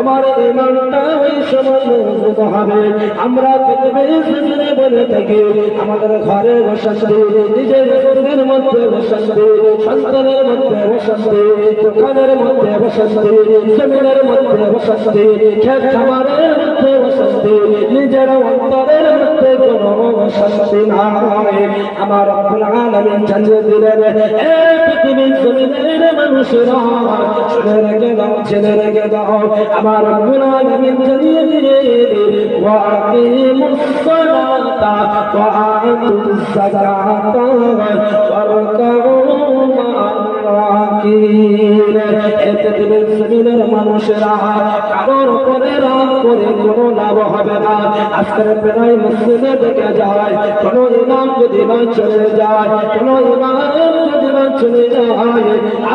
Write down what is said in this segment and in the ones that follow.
আমার ইমানটা ওই সময় মজবুত হবে। আমরা পৃথিবীর বলে থাকি আমাদের ঘরে অশান্তি, নিজের শরীরের মধ্যে অশান্তি, সন্তানের মধ্যে অশান্তি, দোকানের মধ্যে অশান্তি, জমিনের মধ্যে অশান্তি, খেত খামারের মধ্যে অশান্তি, নিজের অন্তরের মধ্যে কোনো অশান্তি নাই। আমার রব্বুল আলামিন জানিয়ে দিলেন, এই পৃথিবীর জমিনের মানুষেরা শুনে রেখে দাও, জেনে রেখে দাও, আমার রব্বুল আলামিন জানিয়ে দিলেন, ওয়া আকিমুস সালাতা ওয়া আতুজ যাকাতা ওয়ারকাউ মা'আর রাকিন। এই পৃথিবীর জমিনের মানুষেরা কারোর উপরে রাগ করে কোনো লাভ হবে না। আজকের প্রায় মসজিদে দেখে যায়, কোনো ইমাম যদি না চলে যায়, কোনো ইমাম যদি না চলে যায়,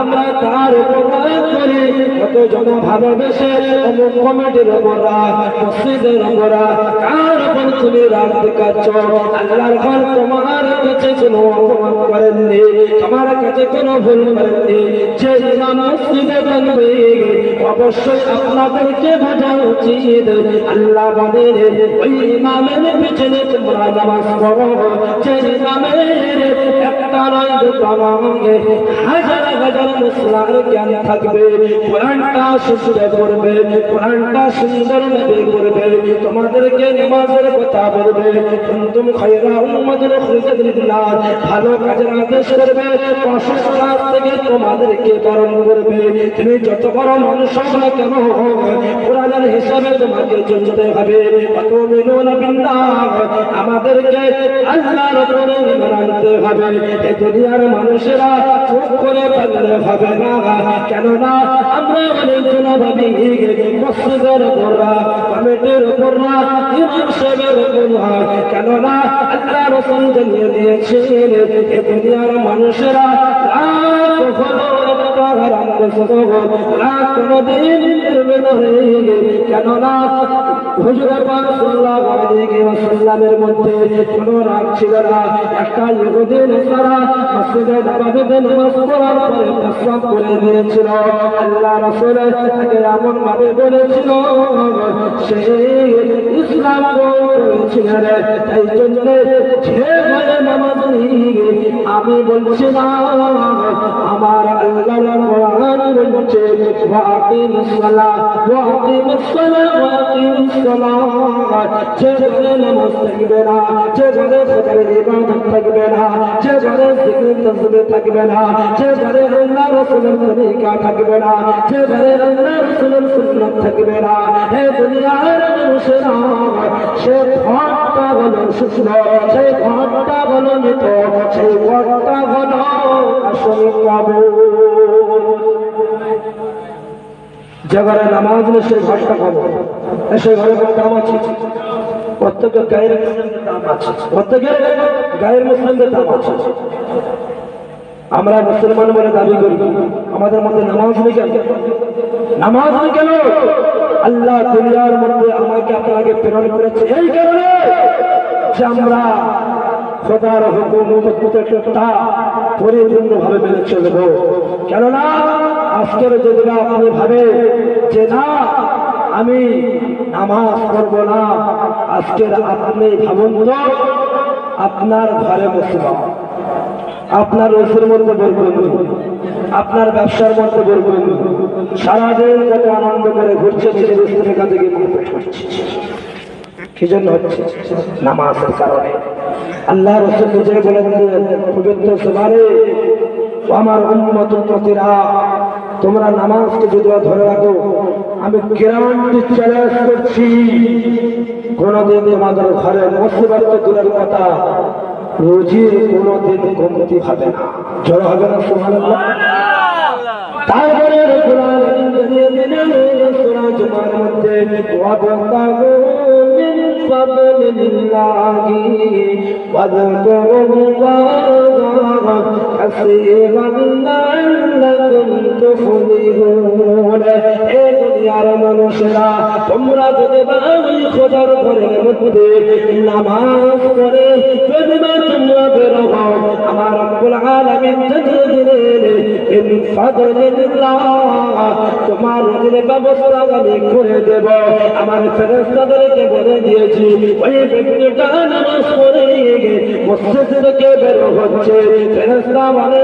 আমরা তার উপর রাগ করি। কতজন ভালোবেসে অমুক কমিটির উপর রাগ, মসজিদের উপর রাগ, কার উপর তুমি রাগ দেখাচ্ছ? আল্লাহর ঘর তোমার কাছে কোনো অপমান করেননি, তোমার কাছে কোনো ভুল করেননি। যে ইমাম মসজিদে থাকবে অবশ্যই আপনাদেরকে বোঝা উচিত, আল্লাহ বলেন ওই ইমামের পিছনে তোমরা নামাজ পড়ো। যে ইমামের একটা নয় দুটো নয়, হাজার হাজার মুসলার জ্ঞান থাকবে, কোরআনটা শুনতে করবে, কোরআনটা সুন্দরভাবে করবে, তোমাদেরকে নামাজের কথা বলবে, কুনতুম খায়রা উম্মাতিন উখরিজাত লিন-নাস, ভালো কাজের আদেশ করবে, অসৎ কাজ থেকে তোমাদেরকে বারণ করবে। তুমি যত বড় মানুষ হও না কেন, কোরআনের হিসাবে তোমাকে চলতে হবে। আতুমিনুনা বিল্লাহ, আমাদেরকে আল্লাহর উপরে ঈমান আনতে হবে। এই দুনিয়ার মানুষেরা চুপ করে থাকলে হবে না, কেননা আমরা অনেকজন ভাবি মসজিদের উপর না, কমিটির উপর না, ইমাম সাহেবের উপর না, কেননা আল্লাহ রাসূল জানিয়ে দিয়েছেন এই দুনিয়ার মানুষেরা কেননা হুজুর পাক সাল্লাল্লাহু আলাইহি ওয়াসাল্লামের মধ্যে কোনো রাগ ছিল না। একটা ইহুদি নেতারা মসজিদে নববীতে নামাজ পড়ার পরে প্রস্রাব করে দিয়েছিল। আল্লাহ রাসূল তাকে এমন ভাবে বলেছিল, সে ইসলাম করেছিল। তাই জন্য যে ঘরে নামাজ নেই, আমি বলছি না, আমার আল্লাহর কোরআন বলছে ওয়া আকিমুস সালাত ওয়া আকিমুস সালাত ওয়া আকিমুস সালাত। যে ঘরে নামাজ থাকবে না, যে ঘরে খোদার ইবাদত থাকবে না, যে ঘরে জিকির তাসবিহ থাকবে না, যে ঘরে আল্লাহ রাসূলের তরিকা থাকবে না, যে ঘরে আল্লাহ রাসূলের সুন্নাত থাকবে না, এই দুনিয়ার মানুষেরা সে ঘরটা হলো শুষ্ক, সেই ঘরটা হলো মৃত, সেই ঘরটা হলো আসল কবর। যে ঘরে নামাজ নেই সেই ঘরটা কবর। সেই ঘরে কোনো দাম আছে? প্রত্যেকের গায়ের মুসলিমদের দাম আছে, প্রত্যেকের গায়ের মুসলিমদের দাম আছে। আমরা মুসলমান বলে দাবি করি, আমাদের মধ্যে নামাজ নেই কেন? নামাজ নেই কেন? আল্লাহ দুনিয়ার মধ্যে আমাকে আপনাকে প্রেরণ করেছে এই কারণে যে আমরা খোদার হুকুম প্রত্যেকটা পরিপূর্ণভাবে মেনে চলব। কেননা আজকের যদি আপনি ভাবে যে না আমি নামাজ পড়ব না, আজকের আপনি ভাবুন তো আপনার ঘরে মুসলমান, আপনার রসুর মধ্যে বলবেন, আপনার ব্যবসার মধ্যে বলবেন, সারাদিন কত আনন্দ করে ঘুরছে, নিজের স্ত্রীর কাছে গিয়ে মারপিট করছে। কি জন্য হচ্ছে? নামাজের কারণে। আল্লাহ রাসূল নিজে বলে দিলেন পবিত্র সূরায়ে, আমার উম্মত উম্মতিরা তোমরা নামাজকে যদি ধরে রাখো, আমি গ্যারান্টি চ্যালেঞ্জ করছি কোনদিন তোমাদের ঘরে মুসিবত তো দূরের কথা, রোজির কোনদিন কমতি হবে না, জড়ো হবে না। সুবহানাল্লাহ। তারপরে রব্বুল আলামিন জানিয়ে দিলেন সূরা জুমার মধ্যে, ওয়াবতাগু মিন ফাদলিল্লাহি ওয়াযকুরুল্লাহা কাসীরান লাআল্লাকুম তুফলিহুন। হে দুনিয়ার মানুষেরা, তোমরা যদি ওই খোদার ঘরের মধ্যে নামাজ পড়ে যদি তোমরা বের হও, আমার রব্বুল আলামিন জানিয়ে দিলেন মিন ফাদলিল্লাহ, তোমার রুজির ব্যবস্থা আমি করে দেব। আমার ফেরেশতাদেরকে বলে দিয়েছি, ওই ব্যক্তিটা নামাজ পড়ে মসজিদ থেকে বের হচ্ছে, ফেরেশতা বলে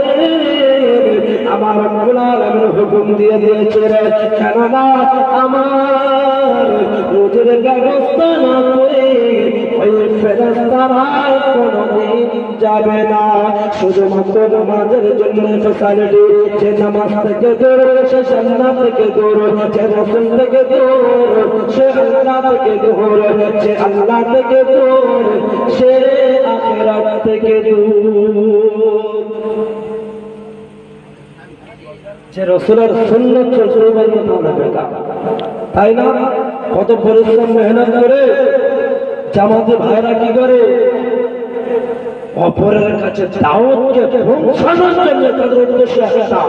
আমার রব্বুল আলামিন হুকুম দিয়ে দিয়েছে রে, কেননা আমার রুজির ব্যবস্থা না করে ওই ফেরেশতারা কোনদিন যাবে না। শুধুমাত্র নামাজের জন্য ফ্যাসিলিটি, যে নামাজ থেকে দূর সে জান্নাত থেকে দূর, যে রাসূল থেকে দূর সে আল্লাহ থেকে দূর, যে আল্লাহ থেকে দূর সে আখিরাত থেকে দূর। যে রাসূলের সুন্নাত চলতে হবে, তাই না? কত পরিশ্রম মেহনত করে জামাতে ভাইরা কি করে, অপরের কাছে দাওয়াতকে পৌঁছানোর জন্য তাদের উদ্দেশ্য একটা,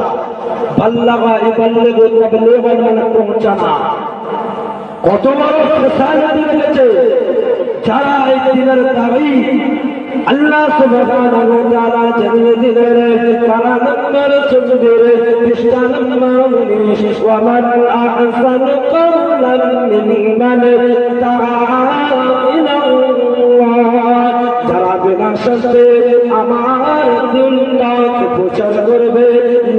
বাল্লাগা ইবাল্লিগু তাবলীগান মানে পৌঁছানো। কত বড় ফেসালিটি রয়েছে যারা এই দিনের দাবি আল্লাহ সুবহানাহু ওয়া তাআলা জানিয়ে দিলেন। পারা নম্বর 14 পৃষ্ঠা নম্বর 19, ওয়া মান আহসানু কাওলান মিম্মান দাআ ইলাল্লাহ, যারা বিনা শর্তে আমার দিনটাকে প্রচার করবে,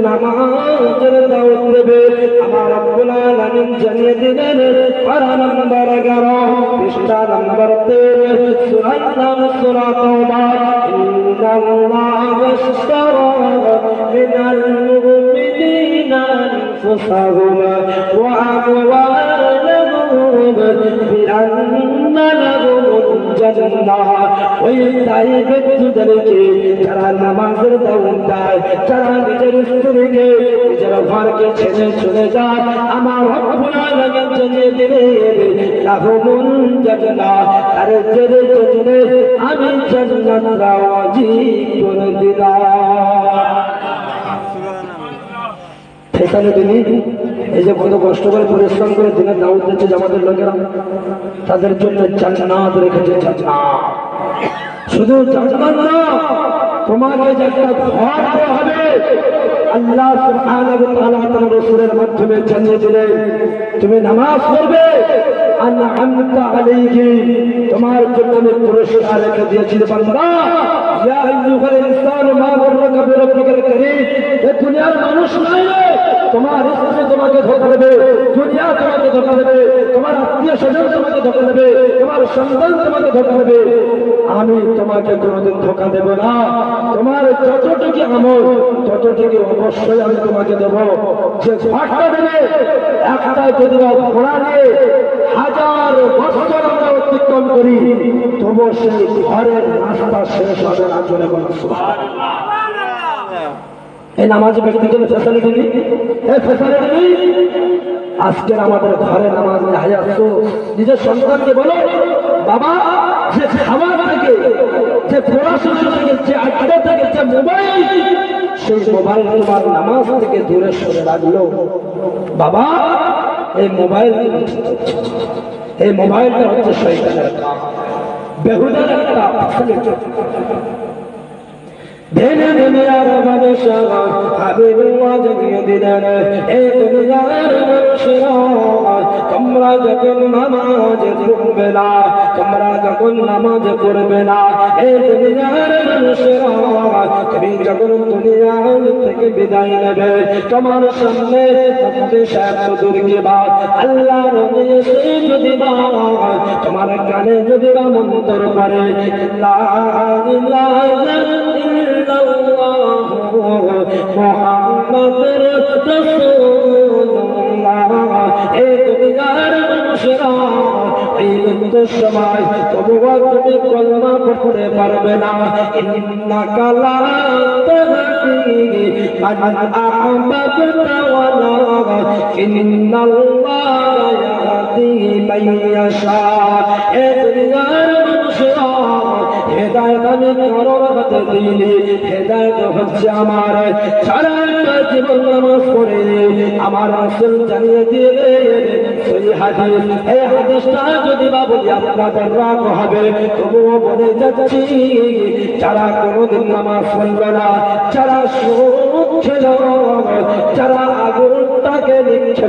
নামাজের দাওয়াত দেবে, আমার রব্বুল আলামিন জানিয়ে দিলেন। পারা নম্বর 11 পৃষ্ঠা নম্বর 13 সূরার নাম সূরা তাওবা, ইন্নাল্লাহা ইশতারা মিনাল মুমিনিনা আনফুসাহুম ওয়া আমওয়ালাহুম বিআন্না লাহুমুল জান্নাহ। ওই তাই ব্যক্তিদেরকে যারা নামাজের দাওয়াত দেয়, যারা নিজের স্ত্রীকে নিজের ঘরকে ছেড়ে চলে যায়, আমার রব্বুল আলামিন জানিয়ে দিলেন লাহুমুল জান্নাহ, তার জন্য আমি জান্নাত ওয়াজিব করে দিলাম। ফেসালিটি নেই। এই যে কত কষ্ট করে পরিশ্রম করে দিনের দাওয়াত দিচ্ছে জামাতের লোকেরা, তাদের জন্য জান্নাত রেখেছে। জান্নাত শুধু জান্নাত না, তোমাকে যে একটা ঘর দেওয়া হবে, আল্লাহ সুবহানাহু ওয়া তাআলা তার রাসূলের মাধ্যমে জানিয়ে দিলেন, তুমি নামাজ পড়বে আনআমতা আলাইহি, তোমার জন্য আমি পুরস্কার রেখে দিয়েছি। বান্দা, ইয়া আইয়ুহাল ইনসানু মা গাররাকা বিরাব্বিকাল কারীম, এই দুনিয়ার মানুষ নাই, তোমার স্ত্রী তোমাকে ধোঁকা দেবে, দুনিয়া তোমাকে ধোঁকা দেবে, তোমার আত্মীয় স্বজন তোমাকে ধোঁকা দেবে, তোমার সন্তান তোমাকে ধোঁকা দেবে, আমি তোমাকে কোনোদিন ধোঁকা দেব না। তোমার যতটুকু আমল ততটুকু অবশ্যই আমি তোমাকে দেব। যে ঘরটা দেবে, একটা যদি ঘোড়া নিয়ে 1000 বছর আমরা অতিক্রম করি, তবু সেই ঘরের রাস্তা শেষ হবে না। চলে বলুন সুবহানাল্লাহ। এই নামাজে ব্যক্তিগত ফ্যাসিলিটি নেই, এই ফ্যাসিলিটি নেই। আজকের আমাদের ঘরে নামাজ নেই। নিজের সন্তানকে বলো, বাবা, যে খাবার থেকে, যে পড়াশোনা থেকে, যে আড্ডা থেকে, যে মোবাইল, সেই মোবাইল তোমার নামাজ থেকে দূরে সরে রাখলো। বাবা, এই মোবাইল, এই মোবাইলটা হচ্ছে শয়তানের কাজ, বেহুদার একটা ফ্যাসিলিটি। ভেনে দুনিয়ার মানুষ হাবিবুল্লাহ জানিয়ে দিলেন, এই দুনিয়ার মানুষেরা তোমরা যখন নামাজ পড়বে না, তোমরা যখন নামাজ পড়বে না, এই দুনিয়ার মানুষেরা তুমি যখন দুনিয়া থেকে বিদায় নেবে, তোমার সামনে দূরকে বাদ আল্লাহর এসে যদি তোমার কানে যদি মন্তর করে লা ইলাহা ইল্লাল্লাহ মুহাম্মাদুর রাসূলুল্লাহ, এই দুনিয়ার মানুষেরা এই সময় তবুও তুমি কলমা পড়তে পারবে না। ইন্নাকা লা তাহদি মান আহবাবতা ওয়ালাকিন্নাল্লাহা ইয়াহদি মান ইয়াশা। এই দুনিয়ার মানুষেরা হেদায়েত আমি কারোর হাতে দিইনি, হেদায়েত হচ্ছে আমার। সারাটা জীবন নামাজ পড়ে আমার রাসূল জানিয়ে দিয়ে সেই হাদিস, এই হাদিসটা যদি বা বলি আপনাদের রাগ হবে, তবুও বলে যাচ্ছি, যারা কোনোদিন নামাজ পড়ল না, যারা সুদ খেল, যারা আগুনটাকে নিচ্ছে